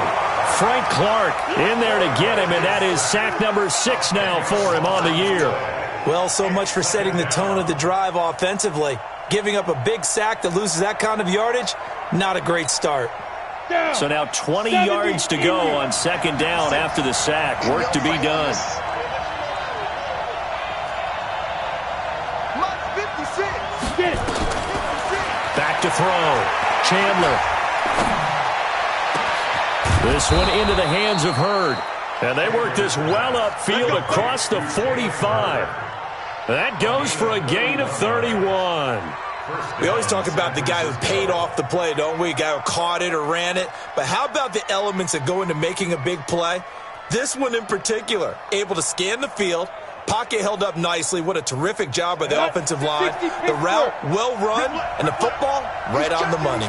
Frank Clark in there to get him, and that is sack number 6 now for him on the year. Well, so much for setting the tone of the drive offensively. Giving up a big sack that loses that kind of yardage, not a great start. So now 20 yards to go on 2nd down after the sack. Work to be done. Back to throw. Chandler. This one into the hands of Hurd. And they work this well upfield across the 45. That goes for a gain of 31. We always talk about the guy who paid off the play, don't we? A guy who caught it or ran it. But how about the elements that go into making a big play? This one in particular, able to scan the field, pocket held up nicely. What a terrific job by the offensive line. The route well run, and the football right on the money.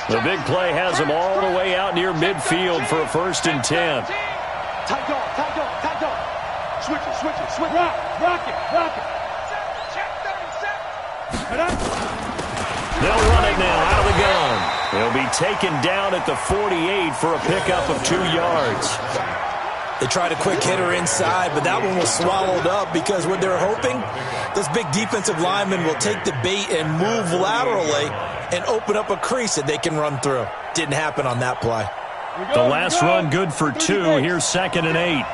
The big play has him all the way out near midfield for a 1st and 10. Tight dog. Switch it. Rock it. They'll run it now out of the gun. They'll be taken down at the 48 for a pickup of 2 yards. They tried a quick hitter inside, but that one was swallowed up because what they're hoping, those big defensive linemen will take the bait and move laterally and open up a crease that they can run through. Didn't happen on that play. The last run good for 2. Here's 2nd and 8.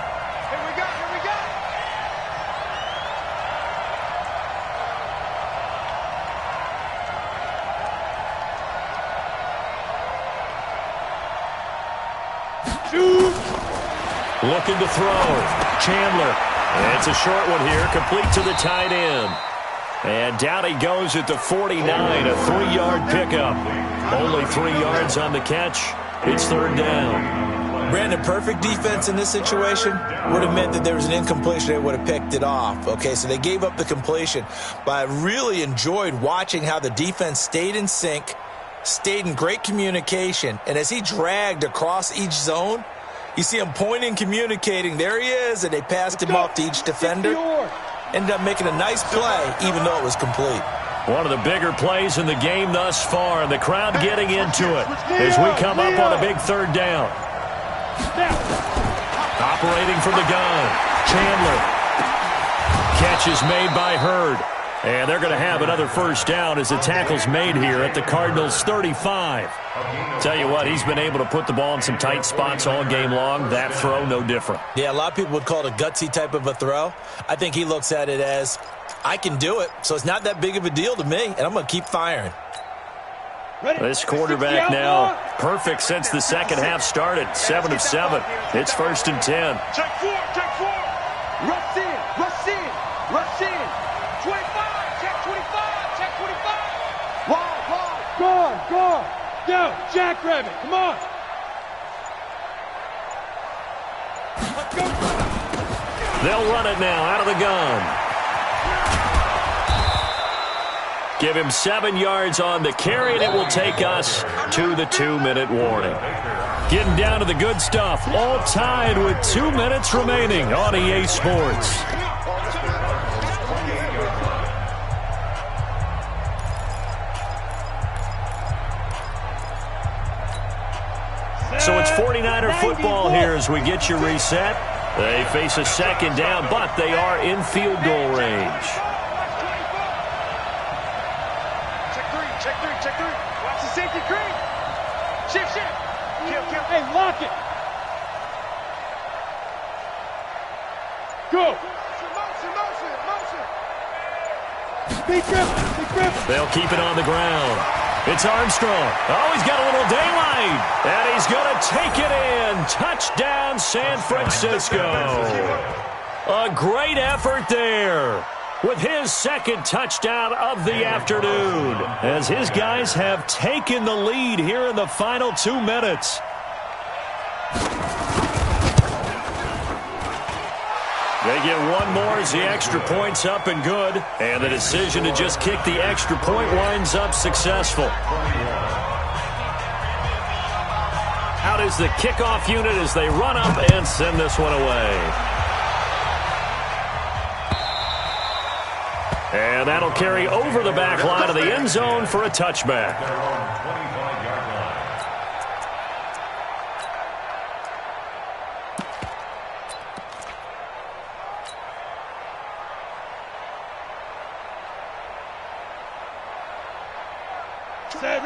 Looking to throw. Chandler. It's a short one here, complete to the tight end. And down he goes at the 49, a 3-yard pickup. Only 3 yards on the catch. It's 3rd down. Brandon, perfect defense in this situation would have meant that there was an incompletion. They would have picked it off. Okay, so they gave up the completion. But I really enjoyed watching how the defense stayed in sync, stayed in great communication, and as he dragged across each zone, you see him pointing, communicating. There he is, and they passed him off to each defender. Ended up making a nice play, even though it was complete. One of the bigger plays in the game thus far, and the crowd getting into it as we come up on a big 3rd down. Operating from the gun, Chandler. Catch is made by Hurd. And they're going to have another 1st down as the tackle's made here at the Cardinals' 35. Tell you what, he's been able to put the ball in some tight spots all game long. That throw, no different. Yeah, a lot of people would call it a gutsy type of a throw. I think he looks at it as, I can do it, so it's not that big of a deal to me, and I'm going to keep firing. This quarterback now perfect since the second half started. 7 of 7. It's 1st and 10. Check 4, check 4. Rush in, rush in, rush in. 25, check 25, check 25. Wide. Guard. Yo, jackrabbit, come on. Let's go. They'll run it now out of the gun. Give him 7 yards on the carry, and it will take us to the 2-minute warning. Getting down to the good stuff, all tied with 2 minutes remaining on EA Sports. So it's 49er football here as we get you reset. They face a 2nd down, but they are in field goal range. Check 3. Watch the safety cream. Shift. Kill. Hey, lock it. Go. Motion. Big grip. They'll keep it on the ground. It's Armstrong. Oh, he's got a little daylight. And he's going to take it in. Touchdown, San Francisco. A great effort there with his 2nd touchdown of the afternoon, as his guys have taken the lead here in the final 2 minutes. They get one more as the extra point's up and good, and the decision to just kick the extra point winds up successful. Out is the kickoff unit as they run up and send this one away. And that'll carry over the back line of the end zone for a touchback.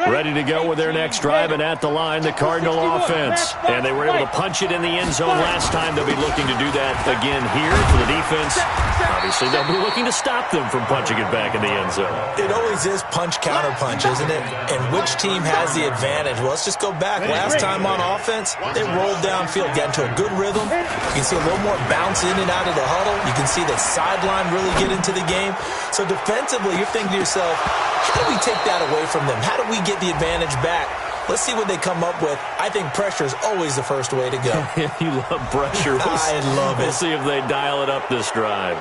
Ready to go with their next drive, and at the line, the Cardinal offense. And they were able to punch it in the end zone last time. They'll be looking to do that again here for the defense. Obviously, they'll be looking to stop them from punching it back in the end zone. It always is punch-counter-punch, isn't it? And which team has the advantage? Well, let's just go back. Last time on offense, they rolled downfield, got into a good rhythm. You can see a little more bounce in and out of the huddle. You can see the sideline really get into the game. So defensively, you're thinking to yourself, how do we take that away from them? How do we get the advantage back? Let's see what they come up with. I think pressure is always the first way to go. You love pressure. I love it. We'll see if they dial it up this drive.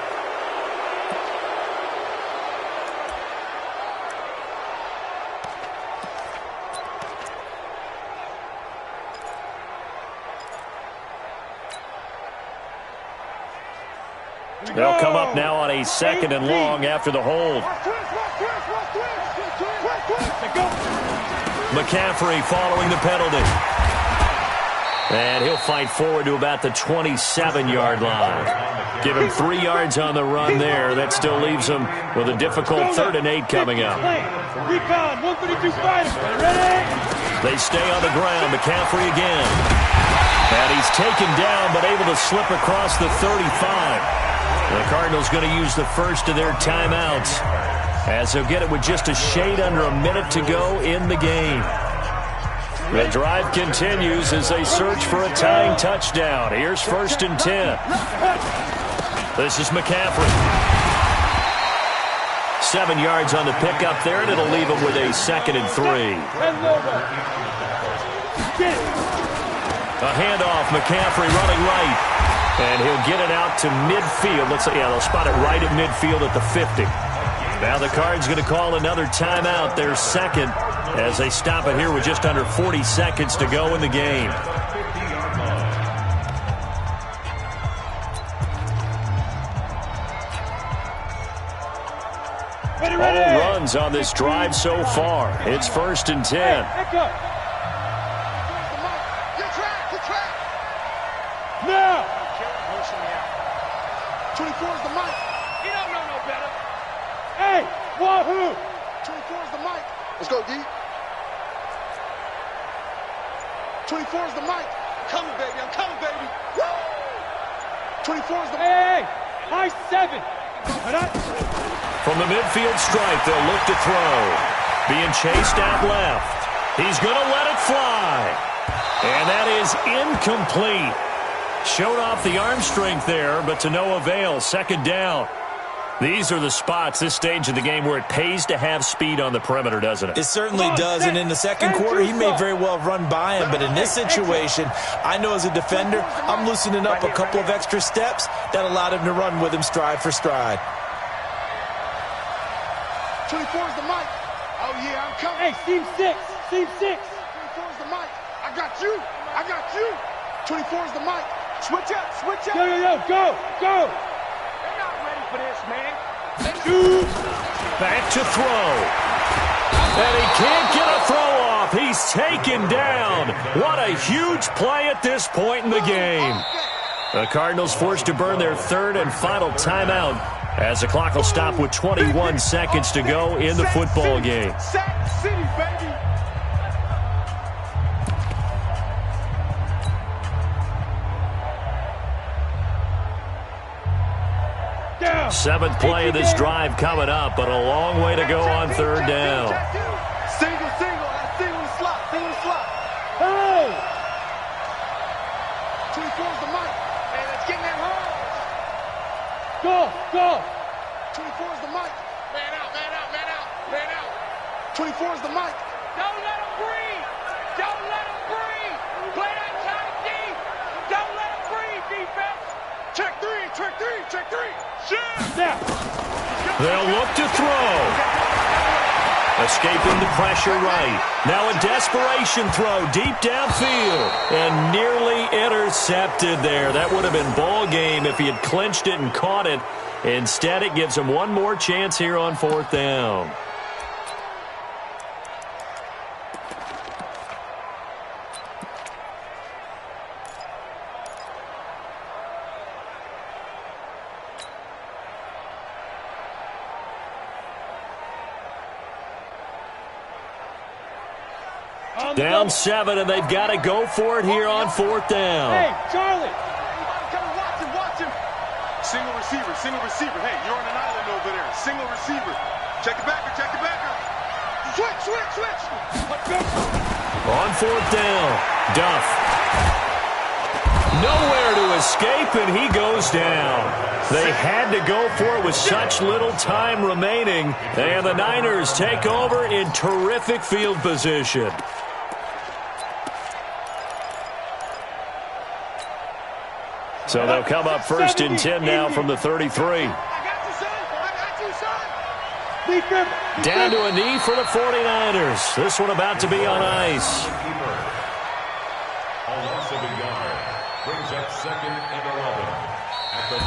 They'll come up now on a 2nd and long after the hold. McCaffrey following the penalty. And he'll fight forward to about the 27-yard line. Give him 3 yards on the run there. That still leaves him with a difficult 3rd and 8 coming up. Recon, 132 fighters. Ready? They stay on the ground. McCaffrey again. And he's taken down but able to slip across the 35. The Cardinals going to use the first of their timeouts as he'll get it with just a shade under a minute to go in the game. The drive continues as they search for a tying touchdown. Here's 1st and 10. This is McCaffrey. 7 yards on the pickup there, and it'll leave him with a 2nd and 3. A handoff, McCaffrey running right. And he'll get it out to midfield. Looks like, yeah, they'll spot it right at midfield at the 50. Now the Cards going to call another timeout, their 2nd, as they stop it here with just under 40 seconds to go in the game. All runs on this drive so far. It's 1st and 10. Now! 24 is the mic. You don't know no better. Hey, wahoo! 24 is the mic. Let's go, D. 24 is the mic. Coming, baby. I'm coming, baby. Woo! 24 is the mic. Hey, high 7. From the midfield stripe, they'll look to throw. Being chased out left. He's going to let it fly. And that is incomplete. Showed off the arm strength there, but to no avail. 2nd down. These are the spots, this stage of the game, where it pays to have speed on the perimeter, doesn't it? It certainly does, and in the 2nd quarter, he may very well run by him, but in this situation, I know as a defender, I'm loosening up a couple of extra steps that allowed him to run with him stride for stride. 24 is the mic. Oh, yeah, I'm coming. Hey, seam 6. Seam 6. 24 is the mic. I got you. I got you. 24 is the mic. Switch up. Switch up. Yo, go. Go. They're not ready for this, man. Back to throw. And he can't get a throw off. He's taken down. What a huge play at this point in the game. The Cardinals forced to burn their 3rd and final timeout as the clock will stop with 21 seconds to go in the football game. Sack City, baby. Down. 7th play of this drive coming up, but a long way to go on 3rd down. Single, single the slot, Oh! 24 is the mic. Man, it's getting that hard. Go. 24 is the mic. Man out. 24 is the mic. Don't let him breathe. Play that tight D. Don't let him breathe, defense. Check three. Now. They'll look to throw. Escaping the pressure right. Now a desperation throw deep downfield. And nearly intercepted there. That would have been ball game if he had clinched it and caught it. Instead, it gives him one more chance here on 4th down. Down 7, and they've got to go for it here on 4th down. Hey, Charlie. Watch him. Single receiver. Hey, you're on an island over there. Single receiver. Check it backer. Switch. On 4th down, Duff. Nowhere to escape, and he goes down. They had to go for it with such little time remaining, and the Niners take over in terrific field position. So they'll come up 1st and 10 now from the 33. Down to a knee for the 49ers. This one about to be on ice.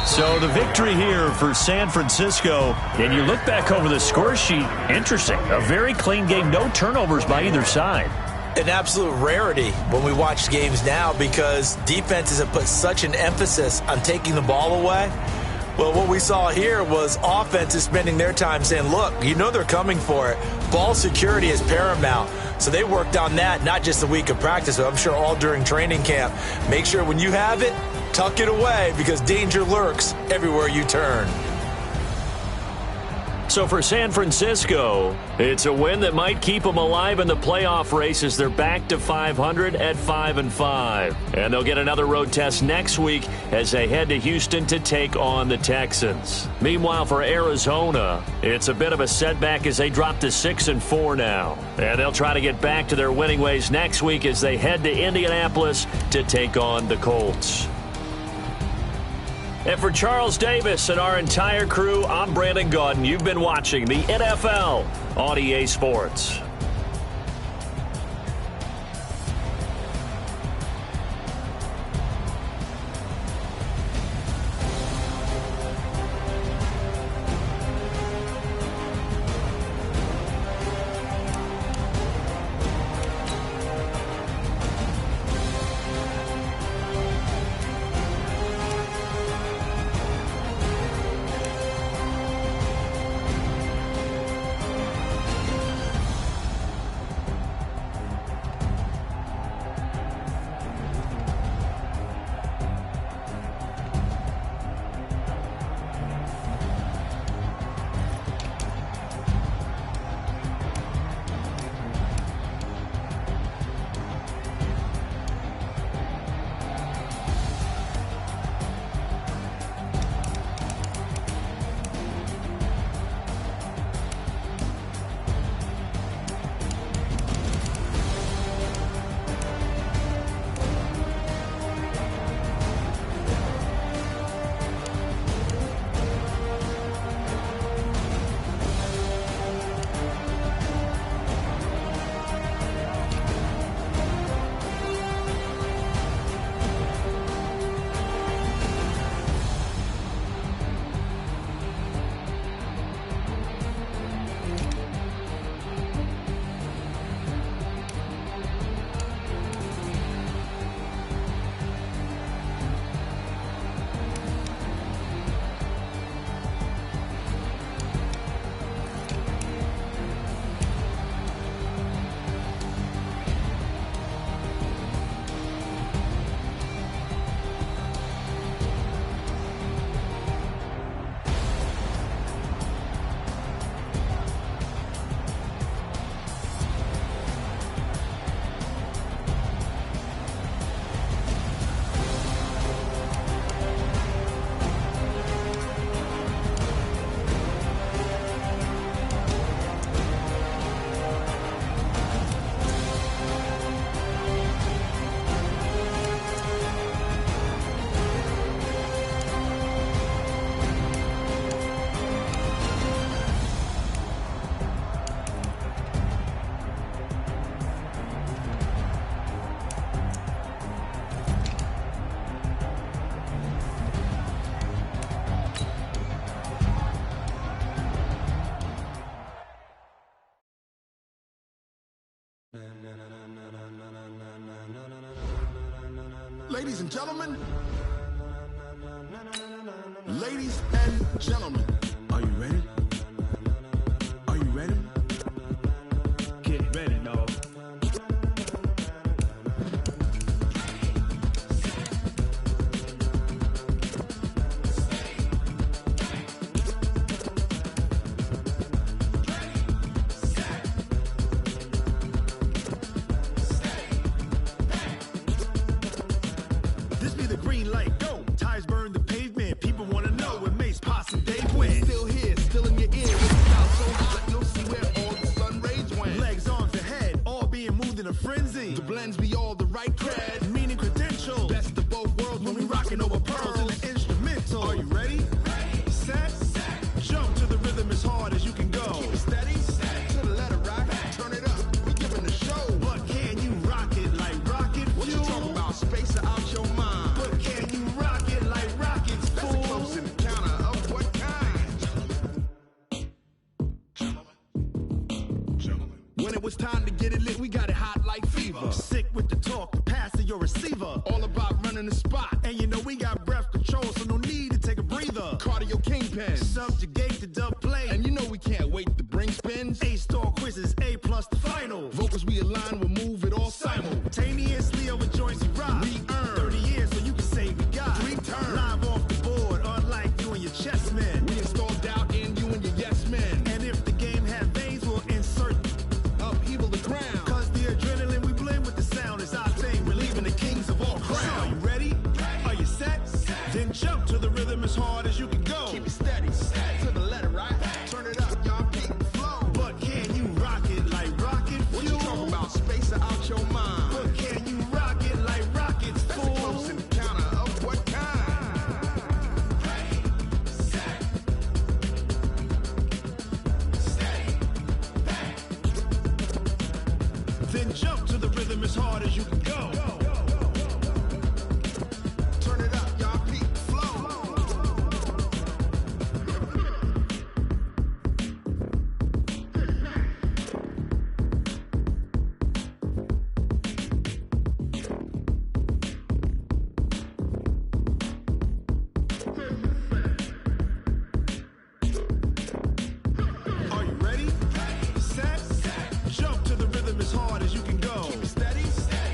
So the victory here for San Francisco. And you look back over the score sheet, interesting. A very clean game, no turnovers by either side. an absolute rarity when we watch games now because defenses have put such an emphasis on taking the ball away. Well, what we saw here was offenses spending their time saying, look, you know they're coming for it. Ball security is paramount. So they worked on that, not just a week of practice, but I'm sure all during training camp. Make sure when you have it, tuck it away because danger lurks everywhere you turn. So for San Francisco, it's a win that might keep them alive in the playoff race as they're back to 500 at 5-5. And they'll get another road test next week as they head to Houston to take on the Texans. Meanwhile, for Arizona, it's a bit of a setback as they drop to 6-4 now. And they'll try to get back to their winning ways next week as they head to Indianapolis to take on the Colts. And for Charles Davis and our entire crew, I'm Brandon Gaudin. You've been watching the NFL on EA Sports. Ladies and gentlemen, ladies and gentlemen, are you ready? Are you ready? Get ready, dog. This be the green light, go. Tires burn the pavement. People want to know when Mace, Posse, and Dave win. Still here, still in your ear. With the crowd so hot, you'll see where all the sun rays went. Legs, arms, and head, all being moved in a frenzy. The blends be all the right cred, meaning credentials. Best of both worlds when we rocking over pearls in the instrumental. Are you ready? Ready. Set. Jump to the rhythm as hard as you can go. Keep it steady. To the letter rock. Turn it up. We giving the show. But can you rock it like rocket fuel? What you talking about? Space it out your mind. But can you rock it like rockets, fool? That's a close encounter of what kind? Gentlemen. When it was time to get it lit, we got it hot like fever. with the talk, the pass to your receiver. All about running the spot. And you know we got breath control, so no need to take a breather. Cardio kingpin. Subjugate the dub play. And you know we can't wait to bring spins. A-star quizzes, A+ the final. Vocals we align, we'll move it all simultaneously over joints we rock. We earn 30 years, so you can say we got 3 turns. Live off the board, unlike you and your chess men. We install doubt in you and your yes men. And if the game had veins, we'll insert upheaval the ground. Cause the adrenaline we blend with the sound is our thing. We're leaving the kings of all crowns. So are you ready? Are you set? Then jump to the rhythm as hard as you can go. Keep it steady, to the letter, right? Turn it up, y'all, keep it flow. But can you rock it like rocket fuel? What you talking about? Space out your mind. But can you rock it like rockets, fool? That's a close encounter of what kind? Set, steady, back. Then jump to the rhythm as hard as you can go. Turn it up, y'all, keep it flow. Are you ready? Set, jump to the rhythm as hard as you can go. Keep it steady,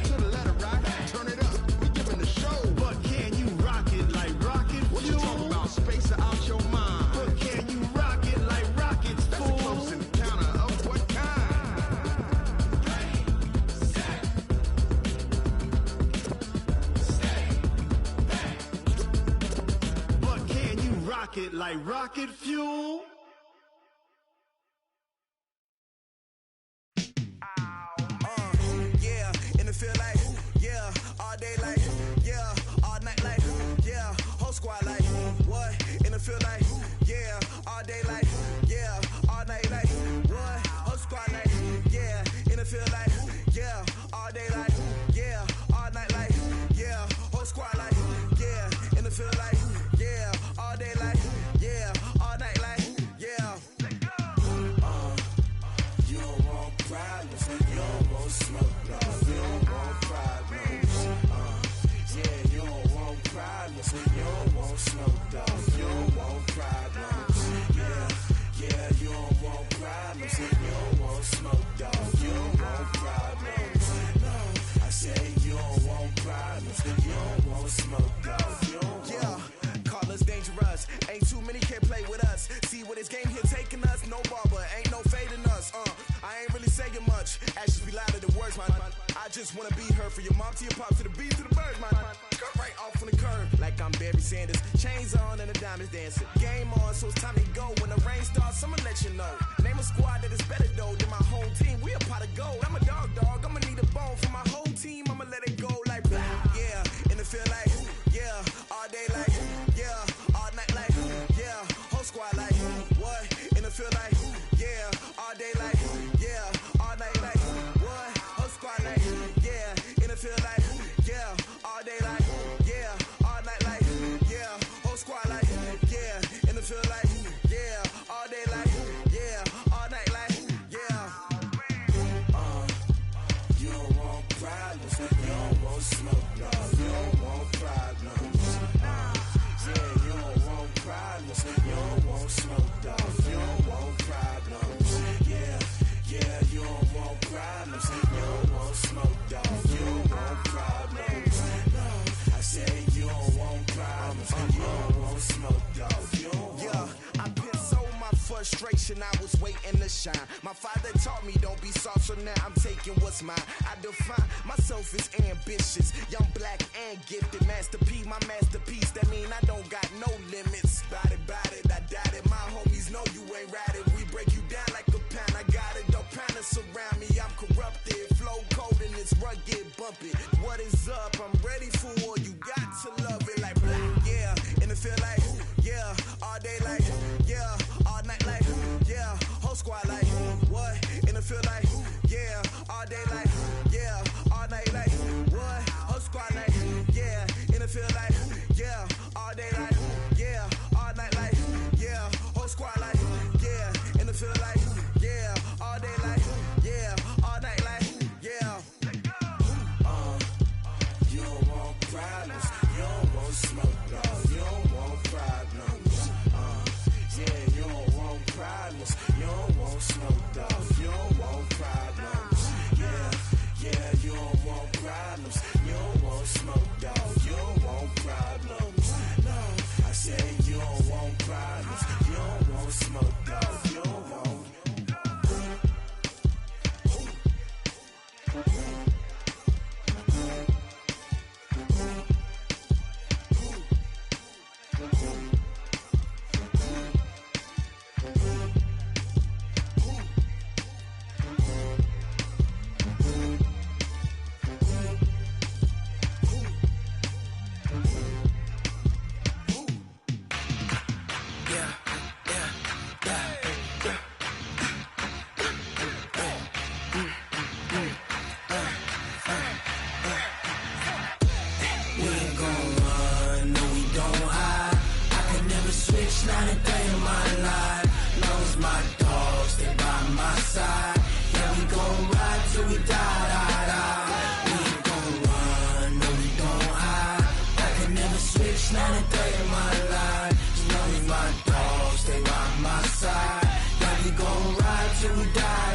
to the letter, right? Turn it up, we giving the show. But can you rock it like rocket fuel? What you talking about? Space out your mind. But can you rock it like rockets, fool? That's a close encounter of what kind? But can you rock it like rocket fuel? Yeah, in the field like, yeah, all day like, yeah, all night like, yeah, whole squad like, what? In the field like, yeah, all day like, yeah, all night like, what? Whole squad like, yeah, in the field like, yeah, all day like, yeah, all night like, yeah, whole squad like, yeah, in the field like, yeah, all day like, yeah, all night like, yeah. You don't want problems, you don't want smoke, no. You don't want problems, yeah, you don't want problems, you don't want smoke, dog. You don't want problems, yeah, yeah, you don't want problems, you don't want smoke, dog. You don't want problems, no. I say you don't want problems, you don't want smoke, dog. You don't want. Yeah, call us dangerous. Ain't too many can play with us. See where this game here taking us. No barber, ain't no fading us. I ain't really saying much. Actions be louder than words, man. I just wanna be heard. For your mom to your pop, to the beat, to the birds, man. Cut right off on the curb, like I'm Barry Sanders. Chains on and the diamonds dancing. Game on, so it's time to go. When the rain starts, I'ma let you know. Name a squad that is better though than my home team. We a pot of gold. I'm a dog. I'ma need a bone for my whole team. I'ma let it go like blah. Yeah, in the field like, yeah, all day like, yeah, all night like, yeah, whole squad like, what? In the field like, yeah, all day like, yeah, all night like, what? Whole squad like, yeah, in the field like, yeah, all day like, yeah, all night like, yeah, whole squad like, yeah, in the field like, yeah, all day like, yeah, all night like, yeah. You don't want problems, you don't want smoke, no. You don't want problems, yeah, you don't want problems, you don't want smoke, dog. You don't want problems, yeah, yeah, you don't want problems, you don't want smoke, dog. You don't want problems, no. I say you don't want problems, you don't want smoke, dog. You don't want. Yeah, I been so my frustration, I was waiting to shine. My father taught me don't be soft, so now I'm taking what's mine. I define myself as ambitious, young, black, and gifted. Masterpiece, my masterpiece, that mean I don't got no limits. Bout it, I doubt it. My homies know you ain't ratted. We break you down like a pound. I got it, don't pound us around me. I'm corrupted, flow cold and it's rugged, bump it. What is up? I'm ready for war. You got to love it like black. Yeah, in the field like, yeah, all day like, yeah, all night like, yeah, whole squad like, what? In the field like, yeah, all day like, yeah, all night like, what? Whole squad like, yeah, in the field like, yeah, all day like, yeah, all night like, yeah, whole squad like, yeah, in the field like, yeah, all day like, yeah, all night like, yeah. smoke dogs. You don't want problems. Yeah, you don't want problems. You don't want smoke dogs. You don't want problems. No, I said you don't want problems. You don't want smoke dogs. You don't want. Not a day in my life. Long as my dogs stay by my side. Yeah, we gon' ride till we die, die, die. We ain't gon' run, no, we don't hide. I can never switch, not a day in my life. As long as my dogs stay by my side. Yeah, we gon' ride till we die,